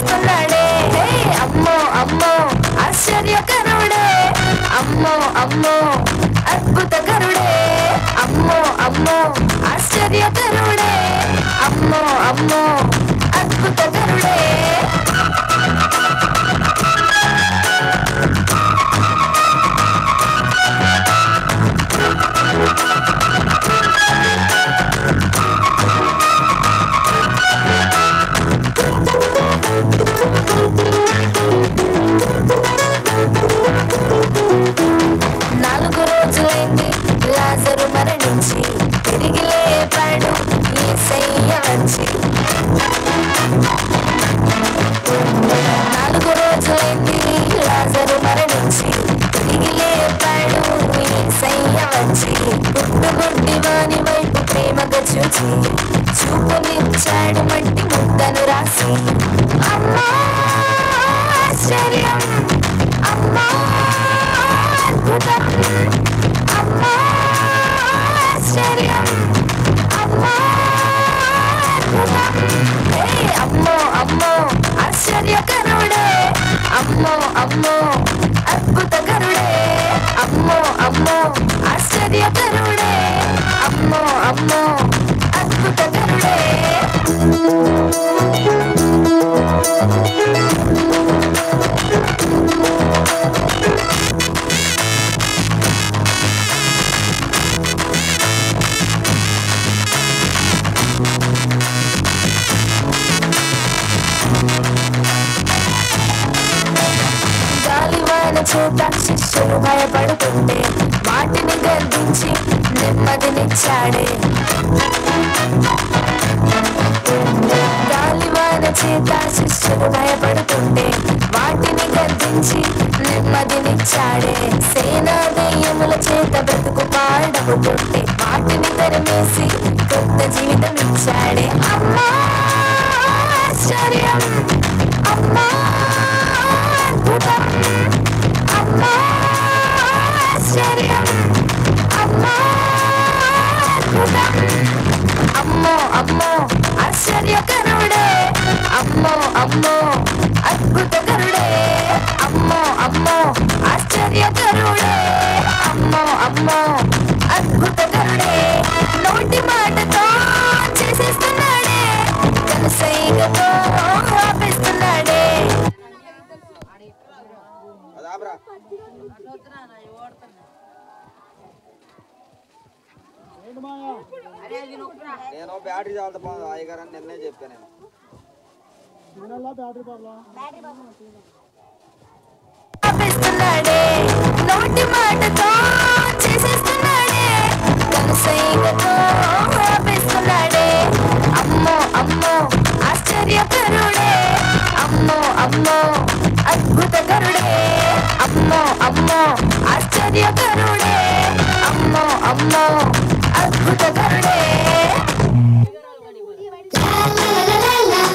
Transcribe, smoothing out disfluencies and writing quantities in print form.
చేసేస్తున్నాడే. అమ్మో అమ్మో ఆశ్చర్యకరుడే, అమ్మో అమ్మో అద్భుతకరుడే, అమ్మో అమ్మో ఆశ్చర్యకరుడే, అమ్మో అమ్మో అద్భుతకరుడే. నాలుగు రోజులైంది లాజరు మరణించి, తిరిగి లేపాడు యేసయ్య వచ్చి. నాలుగు రోజులైంది లాజరు మరణించి, తిరిగి లేపాడు యేసయ్య వచ్చి. పుట్టుగుడ్డి వాని వైపు ప్రేమగా చూచి, చూపునిచ్చాడు మట్టి ముద్దను రాసి. అమ్మా ఆశ్చర్యం, అమ్మా అద్భుతం, అమ్మా ఆశ్చర్యం, అమ్మా అద్భుతం. అమ్మో అమ్మో ఆశ్చర్యకరుడే, అమ్మో అమ్మో అద్భుతకరుడే, అమ్మో అమ్మో ఆశ్చర్యకరుడే, అమ్మో అమ్మో అద్భుతకరుడే. గాలివాన చేత శిష్యులు భయపడుతుంటే, వాటిని గర్దించి నెమ్మదినిచ్చాడే. గాలివాన చేత శిష్యులు భయపడుతుంటే, వాటిని గర్దించి నెమ్మదినిచ్చాడే. సేనా దెయ్యముల చేత బ్రతుకు పాడవుతుంటే, వాటిని తరిమేసి కొత్త జీవితం ఇచ్చాడే. అమ్మా ఆశ్చర్యం, అమ్మా అద్భుతం, అమ్మా ఆశ్చర్యం, అమ్మా అద్భుతం. అమ్మో అమ్మో ఆశ్చర్యకరుడే, అమ్మో అమ్మో అద్భుతకరుడే, అమ్మో అమ్మో ఆశ్చర్యకరుడే, అమ్మో అమ్మో అద్భుతకరుడే. నోటి మాటతో చేసేస్తున్నాడే, కనుసైగతో ఆపేస్తున్నాడే. నేను బ్యాటరీ చాలుతా అయ్యగారని నిన్నే చెప్పాను. ఆపేస్తున్నాడే, నోటి మాటతో చేసేస్తున్నాడే, కనుసైగతో ఆపేస్తున్నాడే. అమ్మో అమ్మో ఆశ్చర్యకరుడే, అమ్మో అమ్మో అద్భుతకరుడే, అమ్మో అమ్మో ఆశ్చర్యకరుడే, అమ్మో అమ్మో అద్భుతకరుడే.